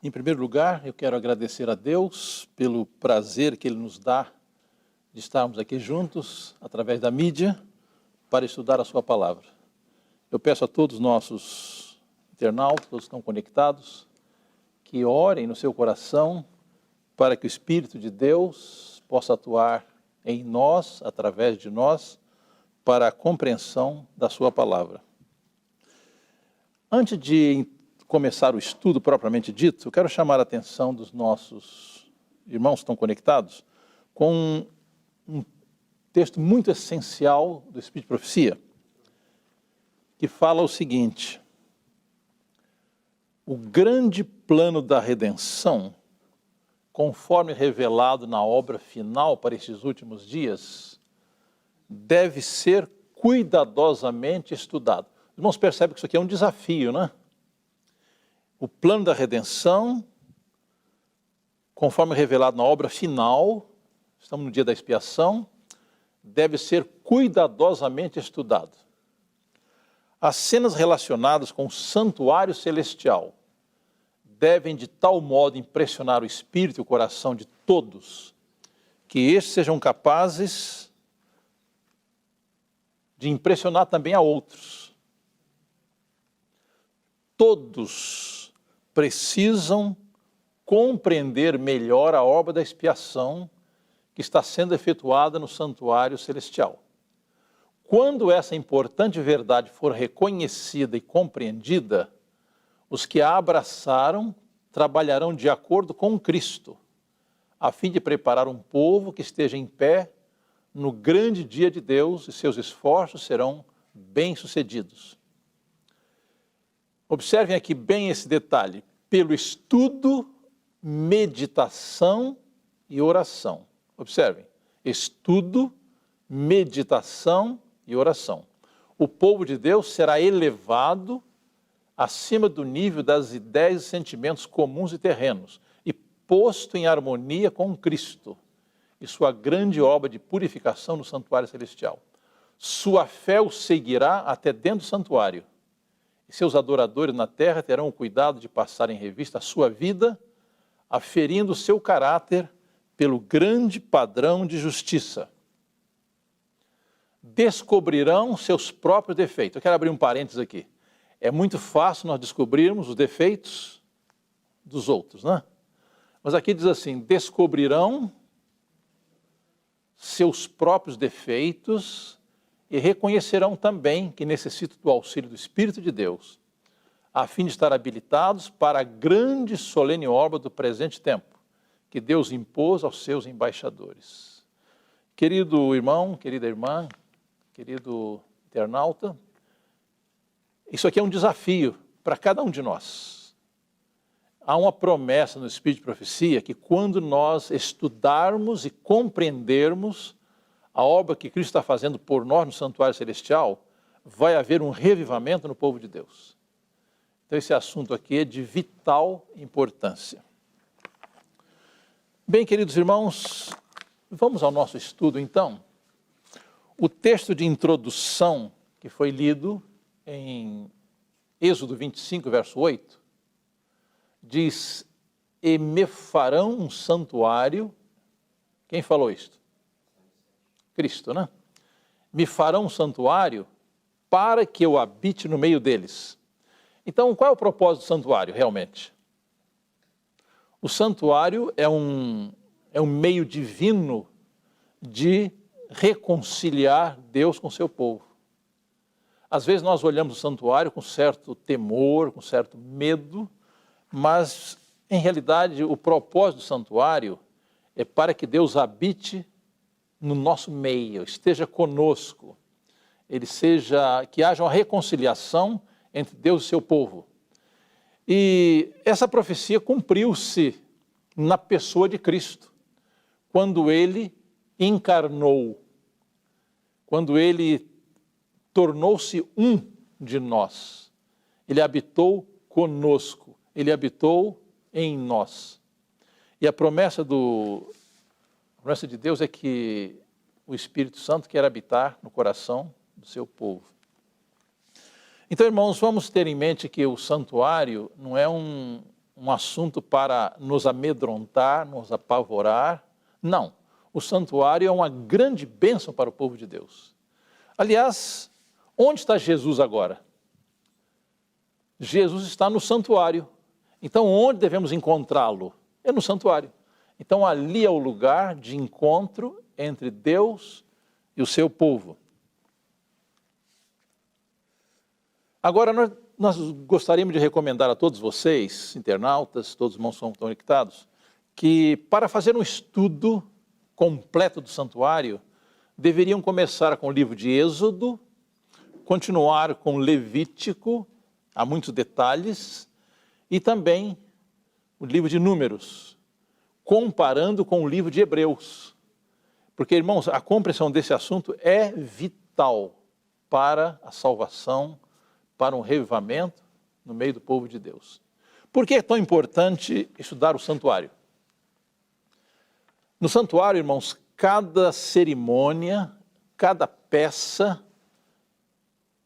Em primeiro lugar, eu quero agradecer a Deus pelo prazer que Ele nos dá de estarmos aqui juntos, através da mídia, para estudar a Sua Palavra. Eu peço a todos os nossos internautas, todos que estão conectados, que orem no seu coração para que o Espírito de Deus possa atuar em nós, através de nós, para a compreensão da Sua Palavra. Antes de começar o estudo propriamente dito, eu quero chamar a atenção dos nossos irmãos que estão conectados com um texto muito essencial do Espírito de Profecia, que fala o seguinte: o grande plano da redenção, conforme revelado na obra final para estes últimos dias, deve ser cuidadosamente estudado. Os irmãos percebem que isso aqui é um desafio, né? O plano da redenção, conforme revelado na obra final, estamos no dia da expiação, deve ser cuidadosamente estudado. As cenas relacionadas com o santuário celestial devem de tal modo impressionar o espírito e o coração de todos, que estes sejam capazes de impressionar também a outros. Todos precisam compreender melhor a obra da expiação que está sendo efetuada no santuário celestial. Quando essa importante verdade for reconhecida e compreendida, os que a abraçaram trabalharão de acordo com Cristo, a fim de preparar um povo que esteja em pé no grande dia de Deus, e seus esforços serão bem-sucedidos. Observem aqui bem esse detalhe: pelo estudo, meditação e oração. Observem, estudo, meditação e oração. O povo de Deus será elevado acima do nível das ideias e sentimentos comuns e terrenos e posto em harmonia com Cristo e sua grande obra de purificação no santuário celestial. Sua fé o seguirá até dentro do santuário. E seus adoradores na terra terão o cuidado de passar em revista a sua vida, aferindo o seu caráter pelo grande padrão de justiça. Descobrirão seus próprios defeitos. Eu quero abrir um parênteses aqui. É muito fácil nós descobrirmos os defeitos dos outros, né? Mas aqui diz assim: descobrirão seus próprios defeitos e reconhecerão também que necessitam do auxílio do Espírito de Deus, a fim de estar habilitados para a grande e solene obra do presente tempo, que Deus impôs aos seus embaixadores. Querido irmão, querida irmã, querido internauta, isso aqui é um desafio para cada um de nós. Há uma promessa no Espírito de Profecia que quando nós estudarmos e compreendermos a obra que Cristo está fazendo por nós no santuário celestial, vai haver um revivamento no povo de Deus. Então esse assunto aqui é de vital importância. Bem, queridos irmãos, vamos ao nosso estudo então. O texto de introdução que foi lido em Êxodo 25, verso 8, diz: e me farão um santuário. Quem falou isto? Cristo, né? Me farão um santuário para que eu habite no meio deles. Então, qual é o propósito do santuário, realmente? O santuário é um meio divino de reconciliar Deus com seu povo. Às vezes nós olhamos o santuário com certo temor, com certo medo, mas, em realidade, o propósito do santuário é para que Deus habite no nosso meio, esteja conosco, que haja uma reconciliação entre Deus e seu povo. E essa profecia cumpriu-se na pessoa de Cristo, quando Ele encarnou, quando Ele tornou-se um de nós. Ele habitou conosco, Ele habitou em nós. E a promessa de Deus é que o Espírito Santo quer habitar no coração do seu povo. Então, irmãos, vamos ter em mente que o santuário não é um um assunto para nos amedrontar, nos apavorar. Não. O santuário é uma grande bênção para o povo de Deus. Aliás, onde está Jesus agora? Jesus está no santuário. Então, onde devemos encontrá-lo? É no santuário. Então, ali é o lugar de encontro entre Deus e o seu povo. Agora, nós gostaríamos de recomendar a todos vocês, internautas, todos os irmãos que são conectados, que para fazer um estudo completo do santuário, deveriam começar com o livro de Êxodo, continuar com Levítico, há muitos detalhes, e também o livro de Números, comparando com o livro de Hebreus. Porque, irmãos, a compreensão desse assunto é vital para a salvação, para um revivamento no meio do povo de Deus. Por que é tão importante estudar o santuário? No santuário, irmãos, cada cerimônia, cada peça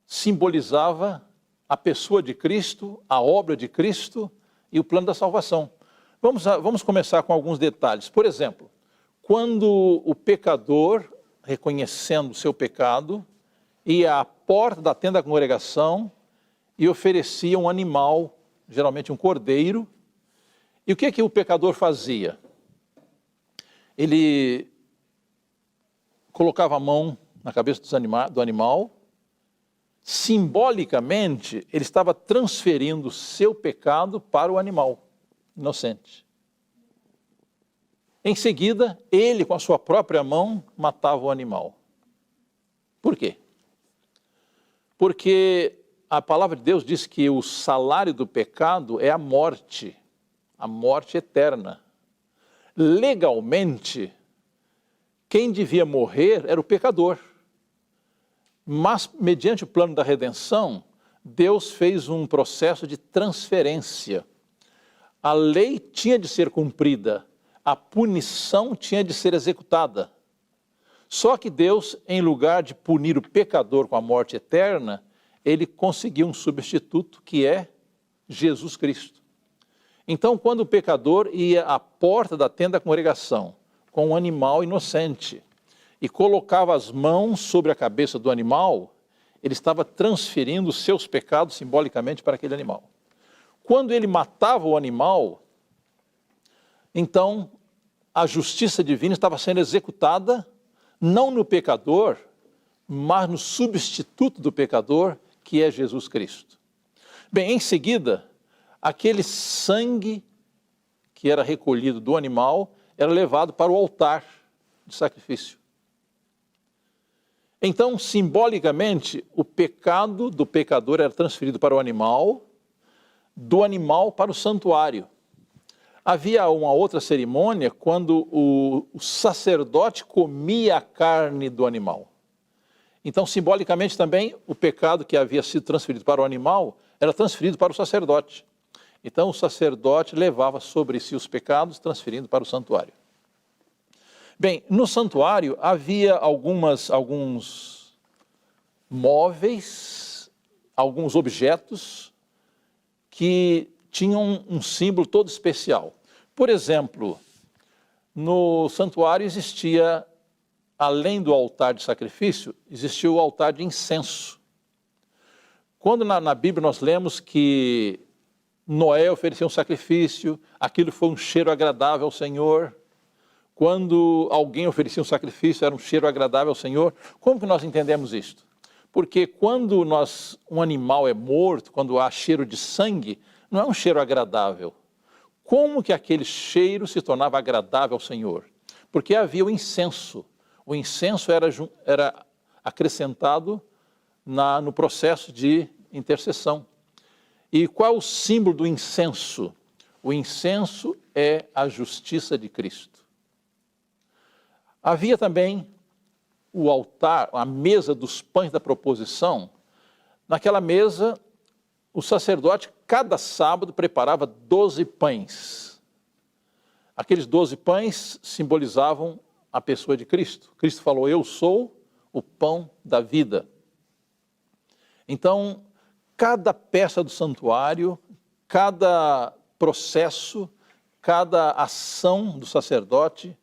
simbolizava a pessoa de Cristo, a obra de Cristo e o plano da salvação. Vamos começar com alguns detalhes. Por exemplo, quando o pecador, reconhecendo o seu pecado, ia à porta da tenda da congregação e oferecia um animal, geralmente um cordeiro. E o que o pecador fazia? Ele colocava a mão na cabeça do animal, simbolicamente ele estava transferindo o seu pecado para o animal inocente. Em seguida, ele com a sua própria mão matava o animal. Por quê? Porque a palavra de Deus diz que o salário do pecado é a morte eterna. Legalmente, quem devia morrer era o pecador. Mas, mediante o plano da redenção, Deus fez um processo de transferência. A lei tinha de ser cumprida, a punição tinha de ser executada. Só que Deus, em lugar de punir o pecador com a morte eterna, ele conseguiu um substituto que é Jesus Cristo. Então, quando o pecador ia à porta da tenda da congregação com um animal inocente e colocava as mãos sobre a cabeça do animal, ele estava transferindo os seus pecados simbolicamente para aquele animal. Quando ele matava o animal, então a justiça divina estava sendo executada não no pecador, mas no substituto do pecador, que é Jesus Cristo. Bem, em seguida, aquele sangue que era recolhido do animal era levado para o altar de sacrifício. Então, simbolicamente, o pecado do pecador era transferido para o animal, do animal para o santuário. Havia uma outra cerimônia quando o sacerdote comia a carne do animal. Então, simbolicamente também, o pecado que havia sido transferido para o animal era transferido para o sacerdote. Então, o sacerdote levava sobre si os pecados, transferindo para o santuário. Bem, no santuário havia alguns móveis, alguns objetos que tinham um símbolo todo especial. Por exemplo, no santuário existia, além do altar de sacrifício, existia o altar de incenso. Quando na Bíblia nós lemos que Noé ofereceu um sacrifício, aquilo foi um cheiro agradável ao Senhor. Quando alguém oferecia um sacrifício, era um cheiro agradável ao Senhor. Como que nós entendemos isto? Porque quando um animal é morto, quando há cheiro de sangue, não é um cheiro agradável. Como que aquele cheiro se tornava agradável ao Senhor? Porque havia o incenso. O incenso era acrescentado no processo de intercessão. E qual é o símbolo do incenso? O incenso é a justiça de Cristo. Havia também o altar, a mesa dos pães da proposição. Naquela mesa, o sacerdote, cada sábado, preparava 12 pães. Aqueles 12 pães simbolizavam a pessoa de Cristo. Cristo falou, eu sou o pão da vida. Então, cada peça do santuário, cada processo, cada ação do sacerdote,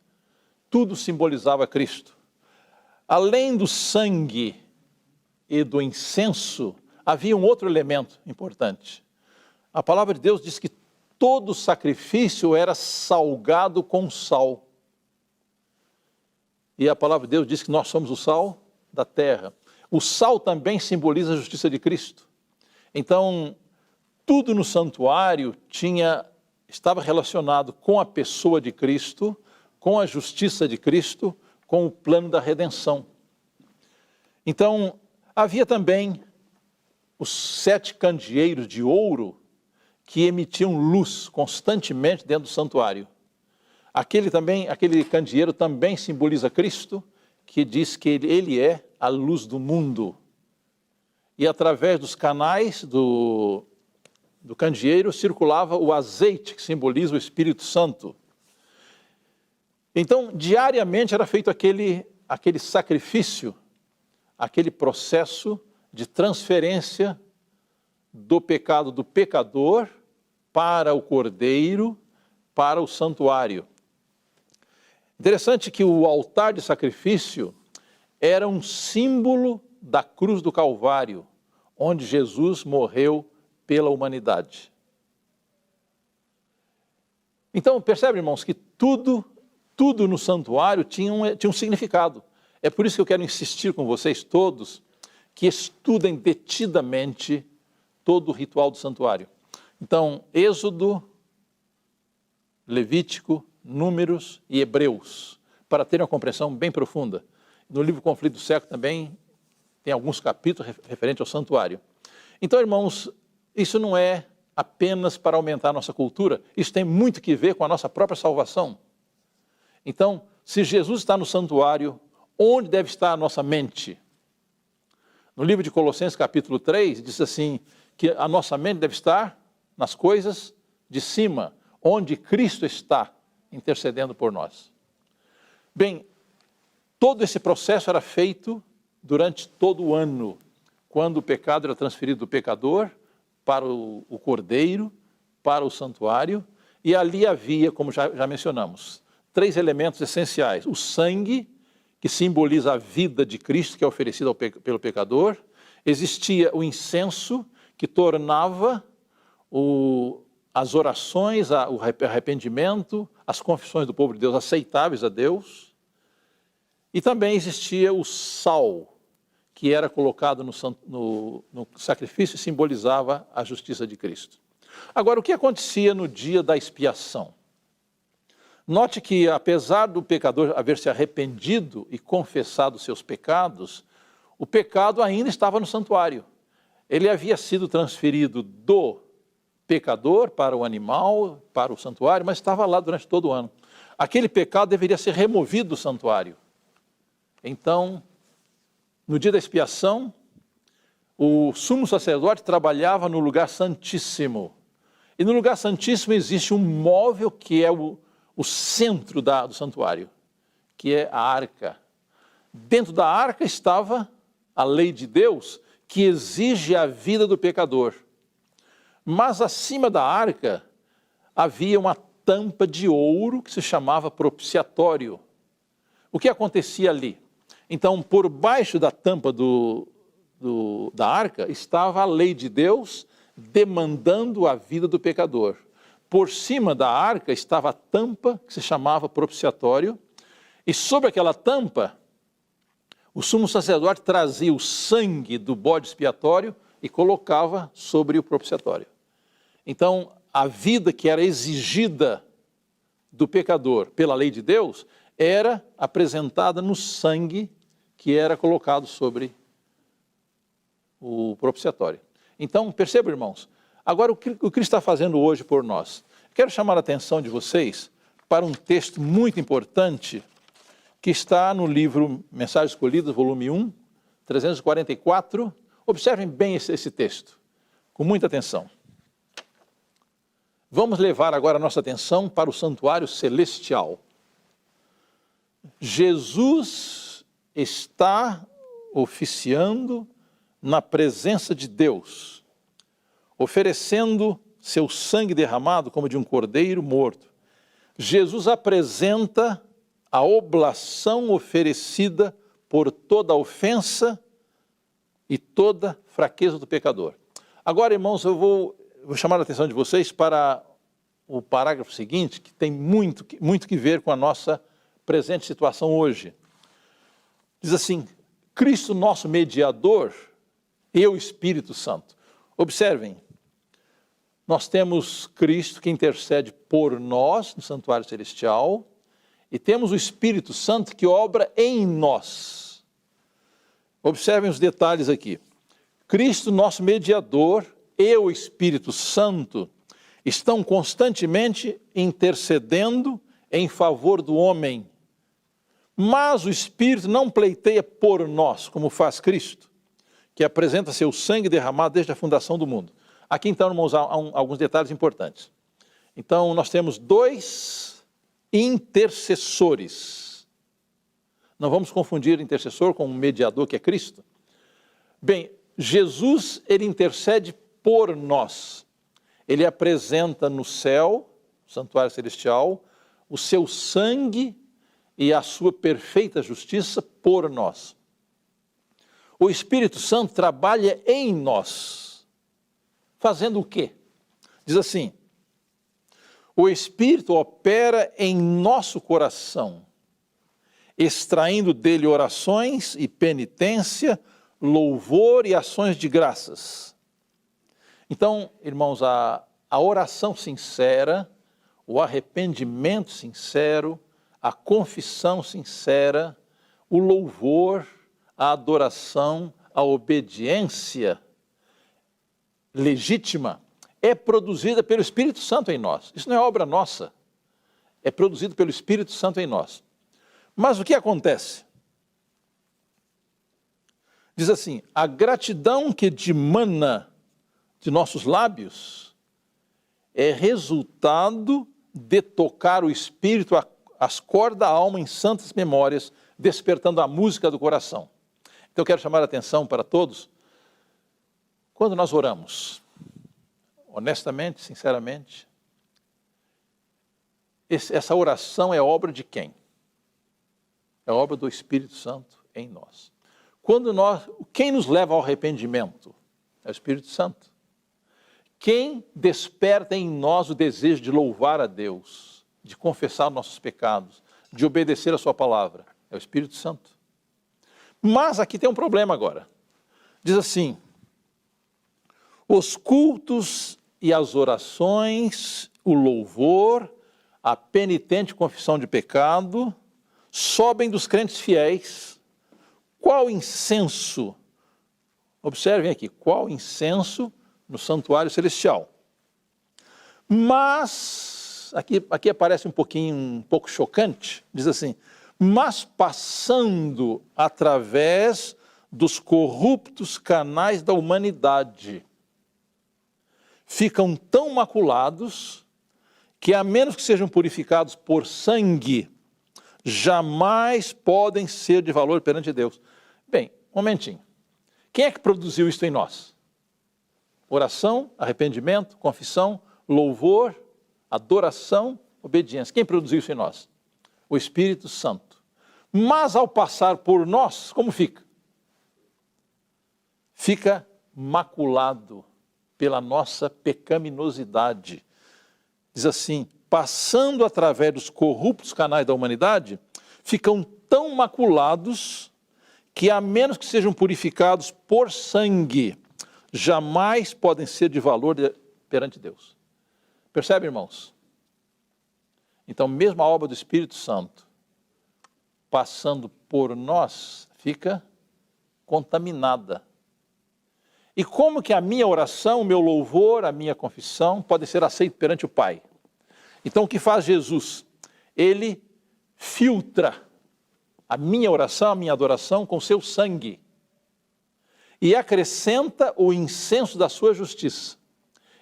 tudo simbolizava Cristo. Além do sangue e do incenso, havia um outro elemento importante. A palavra de Deus diz que todo sacrifício era salgado com sal. E a palavra de Deus diz que nós somos o sal da terra. O sal também simboliza a justiça de Cristo. Então, tudo no santuário estava relacionado com a pessoa de Cristo, com a justiça de Cristo, com o plano da redenção. Então, havia também os 7 candeeiros de ouro que emitiam luz constantemente dentro do santuário. Aquele candeeiro também simboliza Cristo, que diz que ele é a luz do mundo. E através dos canais do candeeiro circulava o azeite, que simboliza o Espírito Santo. Então, diariamente era feito aquele sacrifício, aquele processo de transferência do pecado do pecador para o cordeiro, para o santuário. Interessante que o altar de sacrifício era um símbolo da cruz do Calvário, onde Jesus morreu pela humanidade. Então, percebe, irmãos, que tudo no santuário tinha um significado. É por isso que eu quero insistir com vocês todos que estudem detidamente todo o ritual do santuário. Então, Êxodo, Levítico, Números e Hebreus, para terem uma compreensão bem profunda. No livro Conflito do Século também tem alguns capítulos referentes ao santuário. Então, irmãos, isso não é apenas para aumentar a nossa cultura, isso tem muito que ver com a nossa própria salvação. Então, se Jesus está no santuário, onde deve estar a nossa mente? No livro de Colossenses, capítulo 3, diz assim, que a nossa mente deve estar nas coisas de cima, onde Cristo está intercedendo por nós. Bem, todo esse processo era feito durante todo o ano, quando o pecado era transferido do pecador para o cordeiro, para o santuário, e ali havia, como já mencionamos, 3 elementos essenciais. O sangue, que simboliza a vida de Cristo, que é oferecida pelo pecador. Existia o incenso, que tornava as orações, o arrependimento, as confissões do povo de Deus aceitáveis a Deus. E também existia o sal, que era colocado no sacrifício e simbolizava a justiça de Cristo. Agora, o que acontecia no dia da expiação? Note que, apesar do pecador haver se arrependido e confessado seus pecados, o pecado ainda estava no santuário. Ele havia sido transferido do pecador para o animal, para o santuário, mas estava lá durante todo o ano. Aquele pecado deveria ser removido do santuário. Então, no dia da expiação, o sumo sacerdote trabalhava no lugar santíssimo. E no lugar santíssimo existe um móvel que é o centro do santuário, que é a arca. Dentro da arca estava a lei de Deus, que exige a vida do pecador. Mas acima da arca havia uma tampa de ouro que se chamava propiciatório. O que acontecia ali? Então, por baixo da tampa da arca estava a lei de Deus demandando a vida do pecador. Por cima da arca estava a tampa que se chamava propiciatório, e sobre aquela tampa, o sumo sacerdote trazia o sangue do bode expiatório e colocava sobre o propiciatório. Então, a vida que era exigida do pecador pela lei de Deus era apresentada no sangue que era colocado sobre o propiciatório. Então, perceba, irmãos, agora o que Cristo está fazendo hoje por nós? Quero chamar a atenção de vocês para um texto muito importante que está no livro Mensagens Escolhidas, volume 1, 344. Observem bem esse texto, com muita atenção. Vamos levar agora a nossa atenção para o santuário celestial. Jesus está oficiando na presença de Deus, oferecendo seu sangue derramado como de um cordeiro morto. Jesus apresenta a oblação oferecida por toda a ofensa e toda fraqueza do pecador. Agora, irmãos, eu vou chamar a atenção de vocês para o parágrafo seguinte, que tem muito que ver com a nossa presente situação hoje. Diz assim: Cristo nosso mediador e o Espírito Santo. Observem, nós temos Cristo que intercede por nós no santuário celestial e temos o Espírito Santo que obra em nós. Observem os detalhes aqui. Cristo nosso mediador e o Espírito Santo estão constantemente intercedendo em favor do homem. Mas o Espírito não pleiteia por nós, como faz Cristo, que apresenta seu sangue derramado desde a fundação do mundo. Aqui, então, irmãos, há alguns detalhes importantes. Então, nós temos dois intercessores. Não vamos confundir intercessor com um mediador, que é Cristo. Bem, Jesus, ele intercede por nós. Ele apresenta no céu, no santuário celestial, o seu sangue e a sua perfeita justiça por nós. O Espírito Santo trabalha em nós, fazendo o quê? Diz assim: o Espírito opera em nosso coração, extraindo dele orações e penitência, louvor e ações de graças. Então, irmãos, a oração sincera, o arrependimento sincero, a confissão sincera, o louvor, a adoração, a obediência legítima é produzida pelo Espírito Santo em nós. Isso não é obra nossa, é produzido pelo Espírito Santo em nós. Mas o que acontece? Diz assim: a gratidão que dimana de nossos lábios é resultado de tocar o Espírito às cordas da alma em santas memórias, despertando a música do coração. Então eu quero chamar a atenção para todos, quando nós oramos, honestamente, sinceramente, essa oração é obra de quem? É obra do Espírito Santo em nós. Quem nos leva ao arrependimento? É o Espírito Santo. Quem desperta em nós o desejo de louvar a Deus, de confessar nossos pecados, de obedecer a sua palavra? É o Espírito Santo. Mas aqui tem um problema agora. Diz assim: os cultos e as orações, o louvor, a penitente confissão de pecado, sobem dos crentes fiéis. Qual incenso? Observem aqui, qual incenso no santuário celestial. Mas, aqui aparece um pouco chocante, diz assim: mas passando através dos corruptos canais da humanidade, ficam tão maculados que, a menos que sejam purificados por sangue, jamais podem ser de valor perante Deus. Bem, um momentinho. Quem é que produziu isso em nós? Oração, arrependimento, confissão, louvor, adoração, obediência. Quem produziu isso em nós? O Espírito Santo. Mas ao passar por nós, como fica? Fica maculado pela nossa pecaminosidade. Diz assim: passando através dos corruptos canais da humanidade, ficam tão maculados que, a menos que sejam purificados por sangue, jamais podem ser de valor perante Deus. Percebe, irmãos? Então, mesmo a obra do Espírito Santo, passando por nós, fica contaminada. E como que a minha oração, o meu louvor, a minha confissão pode ser aceito perante o Pai? Então, o que faz Jesus? Ele filtra a minha oração, a minha adoração com seu sangue e acrescenta o incenso da sua justiça.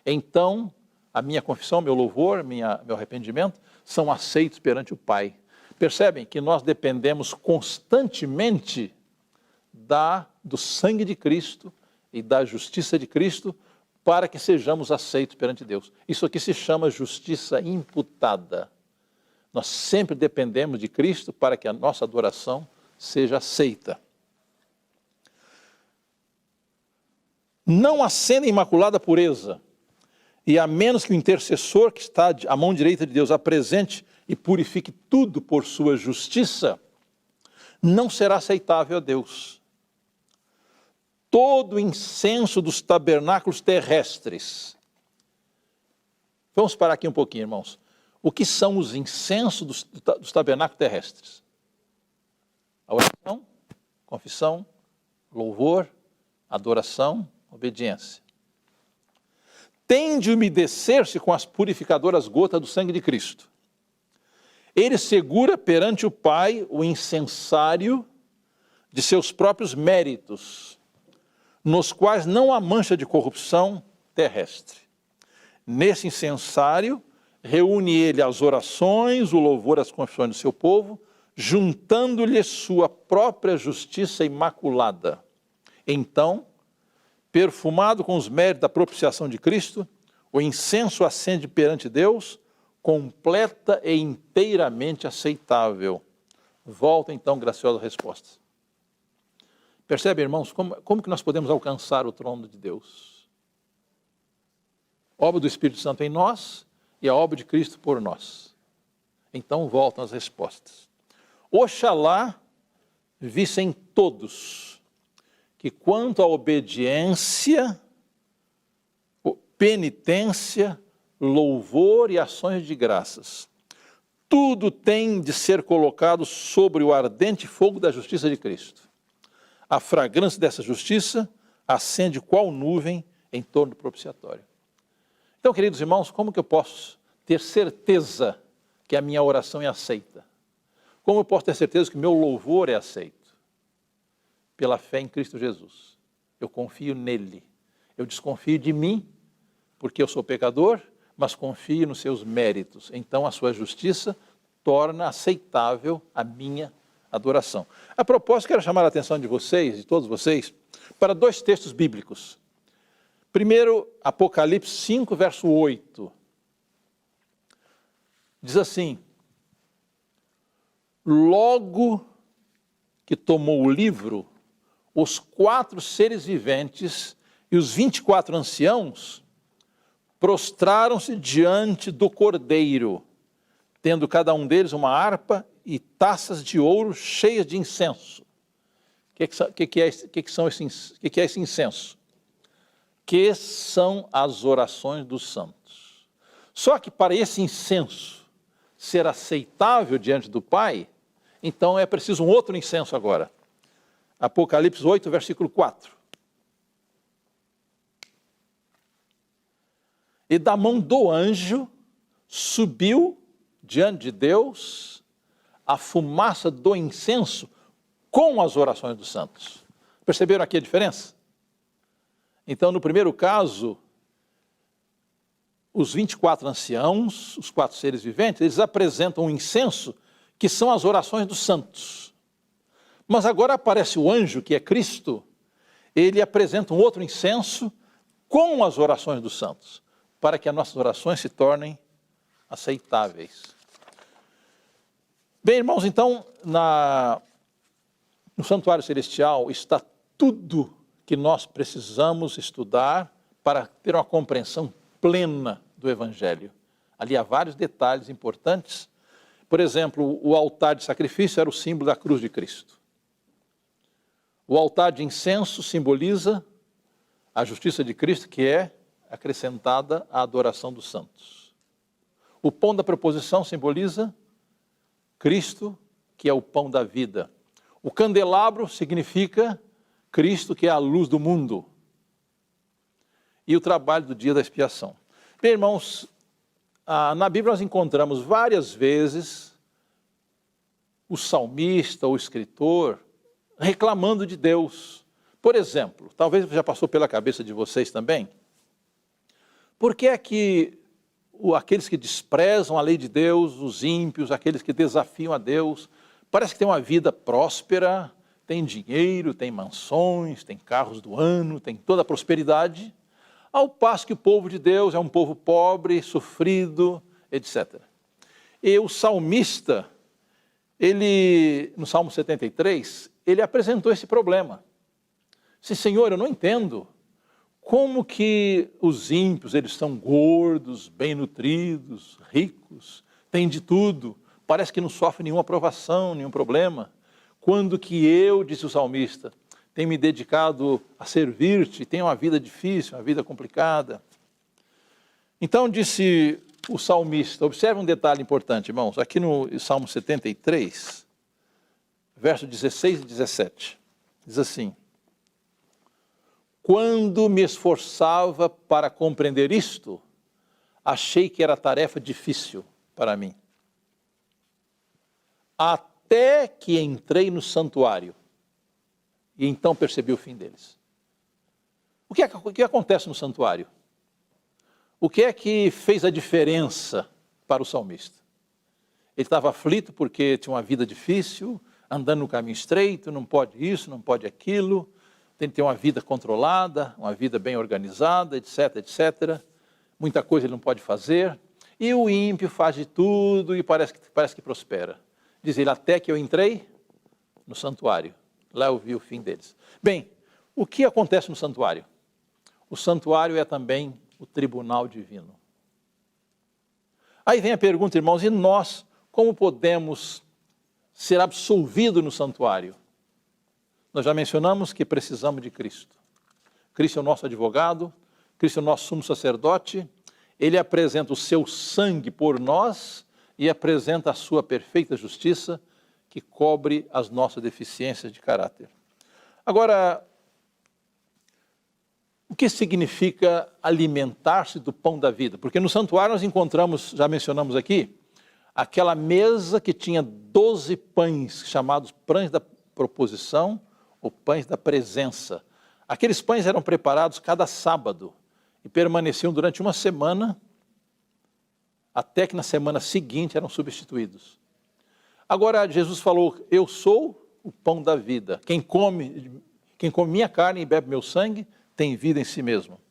Então, a minha confissão, meu louvor, meu arrependimento são aceitos perante o Pai. Percebem que nós dependemos constantemente do sangue de Cristo e da justiça de Cristo para que sejamos aceitos perante Deus. Isso aqui se chama justiça imputada. Nós sempre dependemos de Cristo para que a nossa adoração seja aceita. Não acenda imaculada pureza, e a menos que o intercessor que está à mão direita de Deus apresente e purifique tudo por sua justiça, não será aceitável a Deus. Todo o incenso dos tabernáculos terrestres. Vamos parar aqui um pouquinho, irmãos. O que são os incensos dos tabernáculos terrestres? A oração, confissão, louvor, adoração, obediência. Tem de umedecer-se com as purificadoras gotas do sangue de Cristo. Ele segura perante o Pai o incensário de seus próprios méritos, nos quais não há mancha de corrupção terrestre. Nesse incensário, reúne ele as orações, o louvor, as confissões do seu povo, juntando-lhe sua própria justiça imaculada. Então, perfumado com os méritos da propiciação de Cristo, o incenso acende perante Deus, completa e inteiramente aceitável. Volta então, graciosa resposta. Percebe, irmãos, como que nós podemos alcançar o trono de Deus? Obra do Espírito Santo em nós e a obra de Cristo por nós. Então voltam as respostas. Oxalá vissem todos que quanto à obediência, penitência, louvor e ações de graças, tudo tem de ser colocado sobre o ardente fogo da justiça de Cristo. A fragrância dessa justiça acende qual nuvem em torno do propiciatório. Então, queridos irmãos, como que eu posso ter certeza que a minha oração é aceita? Como eu posso ter certeza que o meu louvor é aceito? Pela fé em Cristo Jesus. Eu confio nele. Eu desconfio de mim, porque eu sou pecador, mas confio nos seus méritos. Então, a sua justiça torna aceitável a minha adoração. A propósito, quero chamar a atenção de vocês, de todos vocês, para dois textos bíblicos. Primeiro, Apocalipse 5, verso 8. Diz assim: logo que tomou o livro, os 4 seres viventes e os 24 anciãos prostraram-se diante do Cordeiro, tendo cada um deles uma harpa e taças de ouro cheias de incenso. O que é esse incenso? Que são as orações dos santos. Só que para esse incenso ser aceitável diante do Pai, então é preciso um outro incenso agora. Apocalipse 8, versículo 4. E da mão do anjo subiu diante de Deus a fumaça do incenso com as orações dos santos. Perceberam aqui a diferença? Então, no primeiro caso, os 24 anciãos, os 4 seres viventes, eles apresentam um incenso que são as orações dos santos. Mas agora aparece o anjo, que é Cristo, ele apresenta um outro incenso com as orações dos santos, para que as nossas orações se tornem aceitáveis. Bem, irmãos, então, no santuário celestial está tudo que nós precisamos estudar para ter uma compreensão plena do Evangelho. Ali há vários detalhes importantes. Por exemplo, o altar de sacrifício era o símbolo da cruz de Cristo. O altar de incenso simboliza a justiça de Cristo, que é acrescentada à adoração dos santos. O pão da proposição simboliza Cristo, que é o pão da vida. O candelabro significa Cristo, que é a luz do mundo. E o trabalho do dia da expiação. Bem, irmãos, na Bíblia nós encontramos várias vezes o salmista, o escritor, reclamando de Deus. Por exemplo, talvez já passou pela cabeça de vocês também, por que é que aqueles que desprezam a lei de Deus, os ímpios, aqueles que desafiam a Deus, parece que têm uma vida próspera, tem dinheiro, tem mansões, tem carros do ano, tem toda a prosperidade. Ao passo que o povo de Deus é um povo pobre, sofrido, etc. E o salmista, ele, no Salmo 73, ele apresentou esse problema. Disse, Senhor, eu não entendo como que os ímpios, eles são gordos, bem nutridos, ricos, têm de tudo, parece que não sofrem nenhuma provação, nenhum problema. Quando que eu, disse o salmista, tenho me dedicado a servir-te, tenho uma vida difícil, uma vida complicada. Então disse o salmista, observe um detalhe importante, irmãos, aqui no Salmo 73, versos 16 e 17, diz assim, quando me esforçava para compreender isto, achei que era tarefa difícil para mim. Até que entrei no santuário, e então percebi o fim deles. O que acontece no santuário? O que é que fez a diferença para o salmista? Ele estava aflito porque tinha uma vida difícil, andando no caminho estreito, não pode isso, não pode aquilo, tem que ter uma vida controlada, uma vida bem organizada, etc, etc. Muita coisa ele não pode fazer. E o ímpio faz de tudo e parece que prospera. Diz ele, até que eu entrei no santuário. Lá eu vi o fim deles. Bem, o que acontece no santuário? O santuário é também o tribunal divino. Aí vem a pergunta, irmãos, e nós, como podemos ser absolvidos no santuário? Nós já mencionamos que precisamos de Cristo. Cristo é o nosso advogado, Cristo é o nosso sumo sacerdote, ele apresenta o seu sangue por nós e apresenta a sua perfeita justiça que cobre as nossas deficiências de caráter. Agora, o que significa alimentar-se do pão da vida? Porque no santuário nós encontramos, já mencionamos aqui, aquela mesa que tinha 12 pães, chamados pães da proposição, ou pães da presença. Aqueles pães eram preparados cada sábado e permaneciam durante uma semana, até que na semana seguinte eram substituídos. Agora Jesus falou, eu sou o pão da vida. Quem come minha carne e bebe meu sangue, tem vida em si mesmo.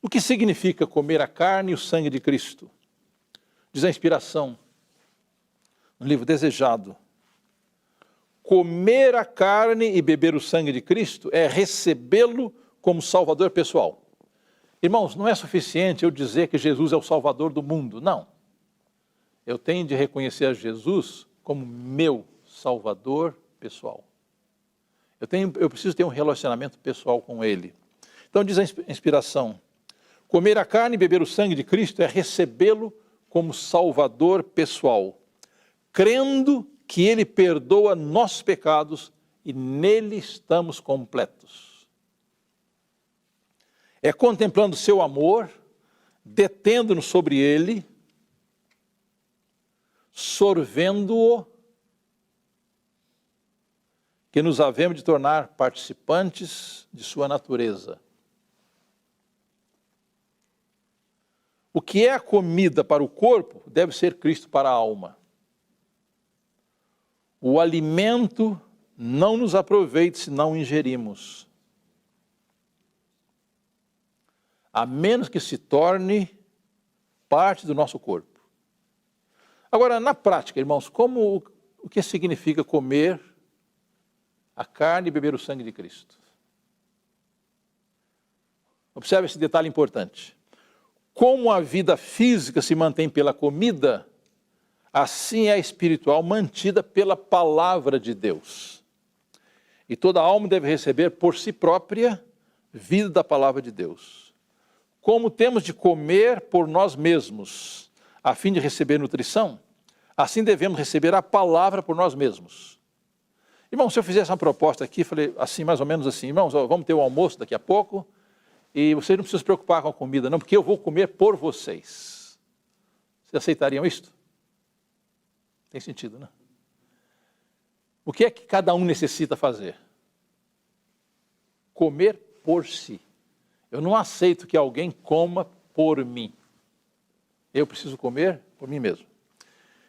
O que significa comer a carne e o sangue de Cristo? Diz a inspiração, no livro Desejado, comer a carne e beber o sangue de Cristo é recebê-lo como Salvador pessoal. Irmãos, não é suficiente eu dizer que Jesus é o Salvador do mundo, não. Eu tenho de reconhecer a Jesus como meu Salvador pessoal. Eu preciso ter um relacionamento pessoal com Ele. Então diz a inspiração, comer a carne e beber o sangue de Cristo é recebê-lo como Salvador pessoal, crendo que Ele perdoa nossos pecados e nele estamos completos. É contemplando seu amor, detendo-nos sobre Ele, sorvendo-o, que nos havemos de tornar participantes de sua natureza. O que é a comida para o corpo deve ser Cristo para a alma. O alimento não nos aproveita se não ingerimos, a menos que se torne parte do nosso corpo. Agora, na prática, irmãos, o que significa comer a carne e beber o sangue de Cristo? Observe esse detalhe importante. Como a vida física se mantém pela comida, assim é a espiritual mantida pela palavra de Deus. E toda alma deve receber por si própria vida da palavra de Deus. Como temos de comer por nós mesmos, a fim de receber nutrição, assim devemos receber a palavra por nós mesmos. Irmão, se eu fizesse uma proposta aqui, falei assim, mais ou menos assim, irmãos, vamos ter o almoço daqui a pouco, e vocês não precisam se preocupar com a comida, não, porque eu vou comer por vocês. Vocês aceitariam isto? Tem sentido, né? O que é que cada um necessita fazer? Comer por si. Eu não aceito que alguém coma por mim. Eu preciso comer por mim mesmo.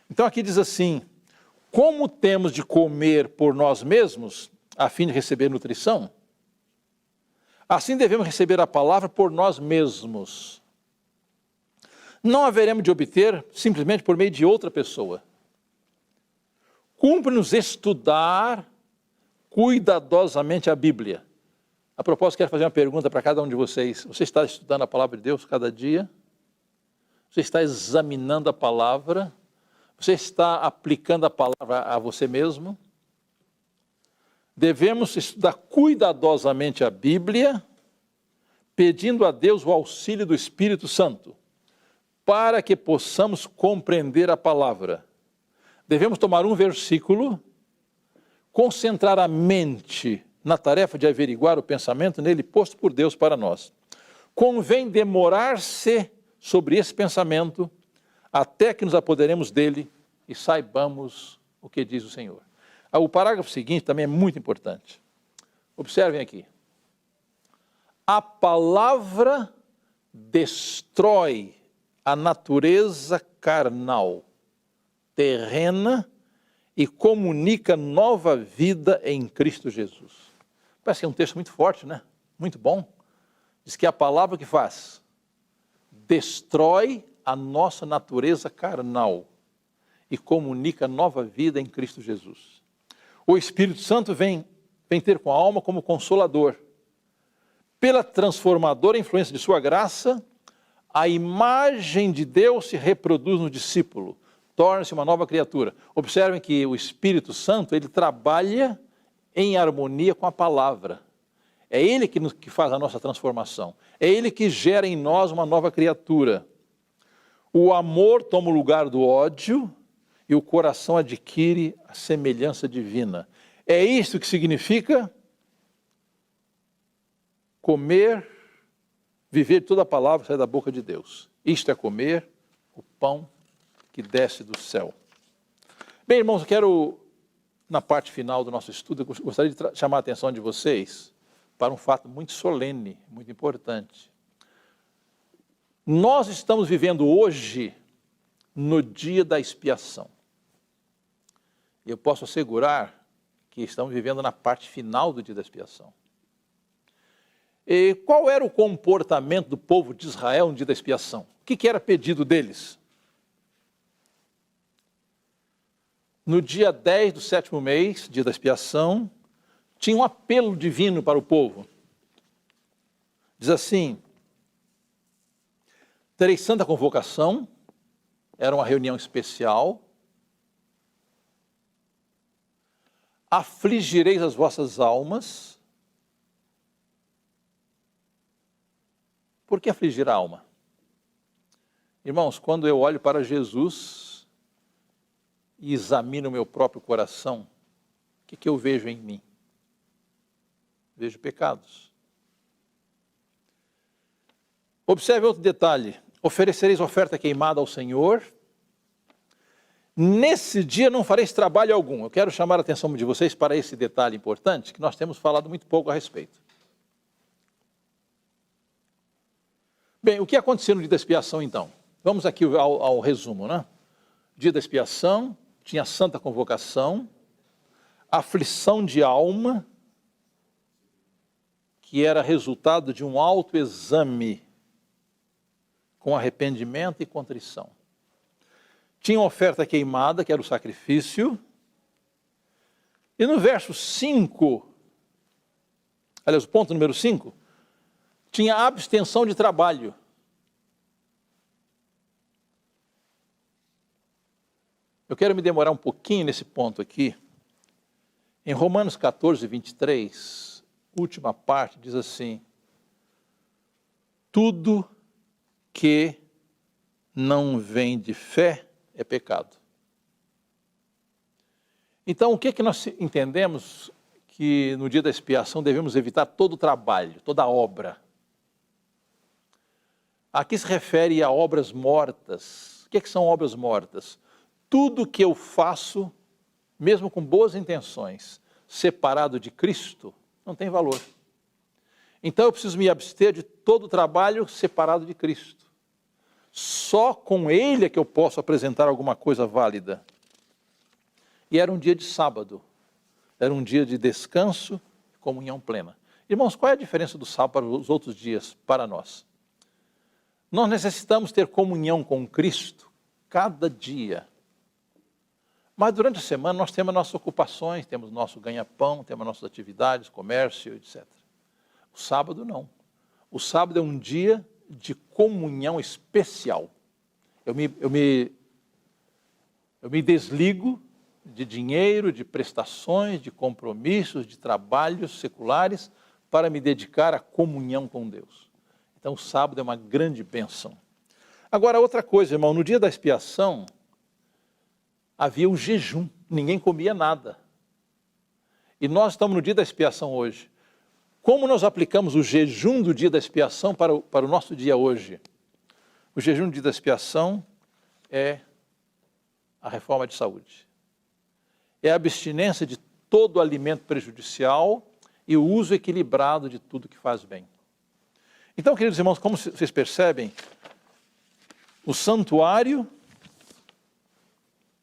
Então aqui diz assim, como temos de comer por nós mesmos, a fim de receber nutrição? Assim devemos receber a palavra por nós mesmos. Não haveremos de obter simplesmente por meio de outra pessoa. Cumpre-nos estudar cuidadosamente a Bíblia. A propósito, quero fazer uma pergunta para cada um de vocês. Você está estudando a palavra de Deus cada dia? Você está examinando a palavra? Você está aplicando a palavra a você mesmo? Devemos estudar cuidadosamente a Bíblia, pedindo a Deus o auxílio do Espírito Santo, para que possamos compreender a palavra. Devemos tomar um versículo, concentrar a mente na tarefa de averiguar o pensamento nele posto por Deus para nós. Convém demorar-se sobre esse pensamento até que nos apoderemos dele e saibamos o que diz o Senhor. O parágrafo seguinte também é muito importante. Observem aqui. A palavra destrói a natureza carnal, terrena, e comunica nova vida em Cristo Jesus. Parece que é um texto muito forte, né? Muito bom. Diz que a palavra que faz destrói a nossa natureza carnal e comunica nova vida em Cristo Jesus. O Espírito Santo vem ter com a alma como consolador. Pela transformadora influência de sua graça, a imagem de Deus se reproduz no discípulo, torna-se uma nova criatura. Observem que o Espírito Santo, ele trabalha em harmonia com a palavra. É ele que faz a nossa transformação. É ele que gera em nós uma nova criatura. O amor toma o lugar do ódio e o coração adquire a semelhança divina. É isso que significa comer, viver toda a palavra que sai da boca de Deus. Isto é comer o pão que desce do céu. Bem, irmãos, eu quero, na parte final do nosso estudo, eu gostaria de chamar a atenção de vocês para um fato muito solene, muito importante. Nós estamos vivendo hoje no dia da expiação. Eu posso assegurar que estamos vivendo na parte final do dia da expiação. E qual era o comportamento do povo de Israel no dia da expiação? O que era pedido deles? No dia 10 do 7º mês, dia da expiação, tinha um apelo divino para o povo. Diz assim: tereis santa convocação, era uma reunião especial, afligireis as vossas almas. Por que afligir a alma? Irmãos, quando eu olho para Jesus e examino o meu próprio coração, o que eu vejo em mim? Vejo pecados. Observe outro detalhe: oferecereis oferta queimada ao Senhor. Nesse dia não fareis trabalho algum. Eu quero chamar a atenção de vocês para esse detalhe importante, que nós temos falado muito pouco a respeito. Bem, o que aconteceu no dia da expiação então? Vamos aqui ao resumo, né? Dia da expiação, tinha santa convocação, aflição de alma, que era resultado de um autoexame com arrependimento e contrição. Tinha uma oferta queimada, que era o sacrifício. E no verso 5, aliás, o ponto número 5, tinha abstenção de trabalho. Eu quero me demorar um pouquinho nesse ponto aqui. Em Romanos 14, 23, última parte, diz assim: tudo que não vem de fé é pecado. Então, o que nós entendemos que no dia da expiação devemos evitar todo o trabalho, toda a obra? Aqui se refere a obras mortas. O que são obras mortas? Tudo que eu faço, mesmo com boas intenções, separado de Cristo, não tem valor. Então eu preciso me abster de todo o trabalho separado de Cristo. Só com Ele é que eu posso apresentar alguma coisa válida. E era um dia de sábado, era um dia de descanso e comunhão plena. Irmãos, qual é a diferença do sábado para os outros dias para nós? Nós necessitamos ter comunhão com Cristo cada dia. Mas durante a semana nós temos nossas ocupações, temos nosso ganha-pão, temos nossas atividades, comércio, etc. O sábado não. O sábado é um dia de comunhão especial. Eu me desligo de dinheiro, de prestações, de compromissos, de trabalhos seculares para me dedicar à comunhão com Deus. Então o sábado é uma grande bênção. Agora outra coisa, irmão, no dia da expiação havia o jejum, ninguém comia nada. E nós estamos no dia da expiação hoje. Como nós aplicamos o jejum do dia da expiação para o nosso dia hoje? O jejum do dia da expiação é a reforma de saúde. É a abstinência de todo alimento prejudicial e o uso equilibrado de tudo que faz bem. Então, queridos irmãos, como vocês percebem, o santuário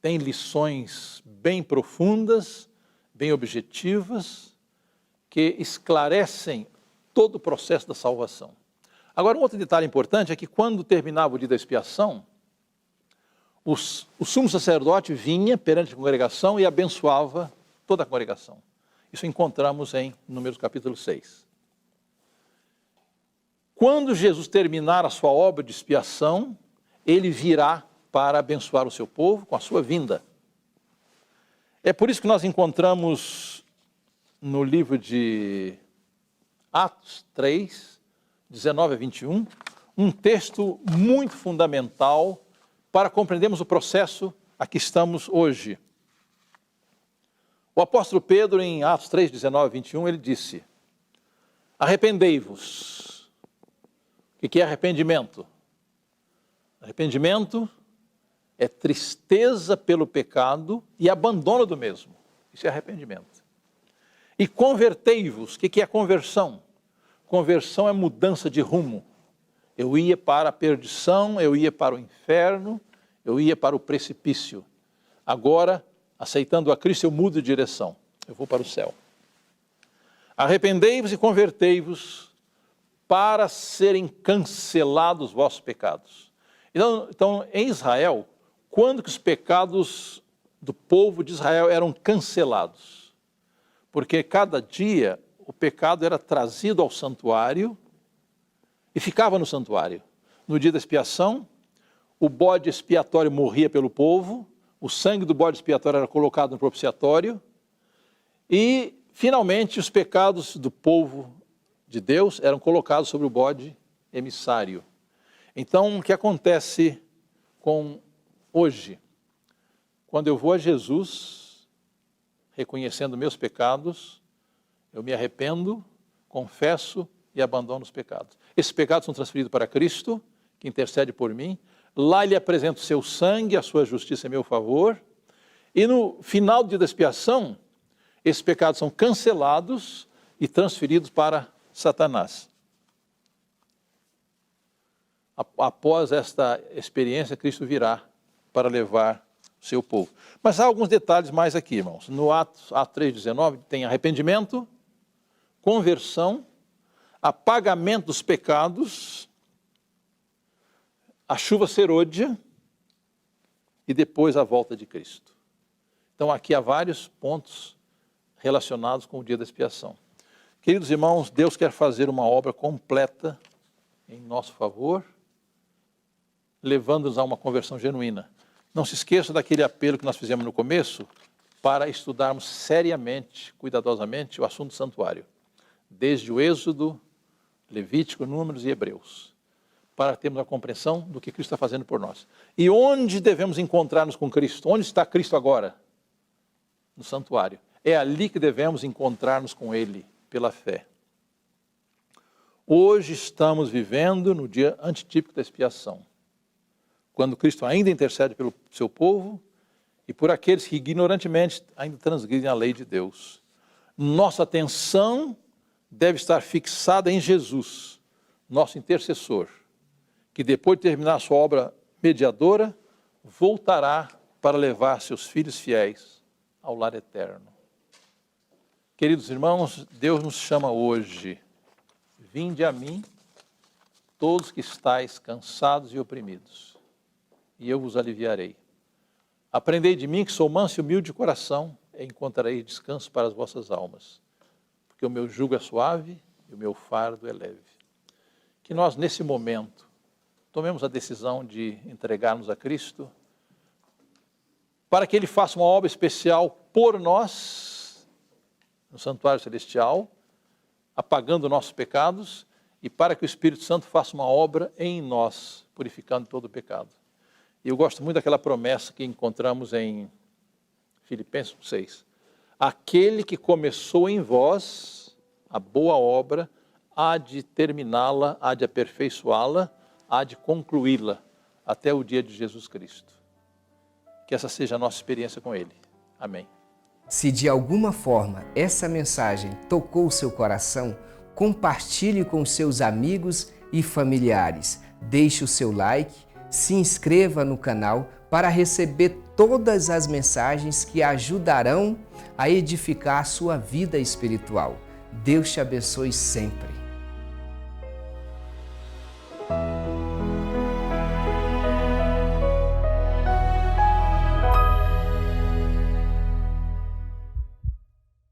tem lições bem profundas, bem objetivas, que esclarecem todo o processo da salvação. Agora, um outro detalhe importante é que quando terminava o dia da expiação, o sumo sacerdote vinha perante a congregação e abençoava toda a congregação. Isso encontramos em Números capítulo 6. Quando Jesus terminar a sua obra de expiação, ele virá para abençoar o seu povo com a sua vinda. É por isso que nós encontramos no livro de Atos 3, 19 a 21, um texto muito fundamental para compreendermos o processo a que estamos hoje. O apóstolo Pedro, em Atos 3, 19 a 21, ele disse: arrependei-vos. O que é arrependimento? Arrependimento é tristeza pelo pecado e abandono do mesmo. Isso é arrependimento. E convertei-vos. O que é conversão? Conversão é mudança de rumo. Eu ia para a perdição, eu ia para o inferno, eu ia para o precipício. Agora, aceitando a Cristo, eu mudo de direção. Eu vou para o céu. Arrependei-vos e convertei-vos para serem cancelados os vossos pecados. Então, em Israel, quando que os pecados do povo de Israel eram cancelados? Porque cada dia o pecado era trazido ao santuário e ficava no santuário. No dia da expiação, o bode expiatório morria pelo povo, o sangue do bode expiatório era colocado no propiciatório e, finalmente, os pecados do povo de Deus eram colocados sobre o bode emissário. Então, o que acontece com hoje? Quando eu vou a Jesus, reconhecendo meus pecados, eu me arrependo, confesso e abandono os pecados. Esses pecados são transferidos para Cristo, que intercede por mim. Lá ele apresenta o seu sangue, a sua justiça em meu favor. E no final do dia da expiação, esses pecados são cancelados e transferidos para Satanás. Após esta experiência, Cristo virá para levar o seu povo. Mas há alguns detalhes mais aqui, irmãos. No Atos 3,19 tem arrependimento, conversão, apagamento dos pecados, a chuva serôdia e depois a volta de Cristo. Então aqui há vários pontos relacionados com o dia da expiação. Queridos irmãos, Deus quer fazer uma obra completa em nosso favor, levando-nos a uma conversão genuína. Não se esqueça daquele apelo que nós fizemos no começo para estudarmos seriamente, cuidadosamente, o assunto do santuário. Desde o Êxodo, Levítico, Números e Hebreus. Para termos a compreensão do que Cristo está fazendo por nós. E onde devemos encontrar-nos com Cristo? Onde está Cristo agora? No santuário. É ali que devemos encontrar-nos com Ele, pela fé. Hoje estamos vivendo no dia antitípico da expiação, quando Cristo ainda intercede pelo seu povo e por aqueles que ignorantemente ainda transgridem a lei de Deus. Nossa atenção deve estar fixada em Jesus, nosso intercessor, que depois de terminar a sua obra mediadora, voltará para levar seus filhos fiéis ao lar eterno. Queridos irmãos, Deus nos chama hoje. Vinde a mim, todos que estáis cansados e oprimidos, e eu vos aliviarei. Aprendei de mim, que sou manso e humilde de coração, e encontrareis descanso para as vossas almas, porque o meu jugo é suave e o meu fardo é leve. Que nós, nesse momento, tomemos a decisão de entregar-nos a Cristo, para que Ele faça uma obra especial por nós, no santuário celestial, apagando nossos pecados, e para que o Espírito Santo faça uma obra em nós, purificando todo o pecado. E eu gosto muito daquela promessa que encontramos em Filipenses 6. Aquele que começou em vós a boa obra, há de terminá-la, há de aperfeiçoá-la, há de concluí-la até o dia de Jesus Cristo. Que essa seja a nossa experiência com Ele. Amém. Se de alguma forma essa mensagem tocou o seu coração, compartilhe com seus amigos e familiares. Deixe o seu like, se inscreva no canal para receber todas as mensagens que ajudarão a edificar a sua vida espiritual. Deus te abençoe sempre.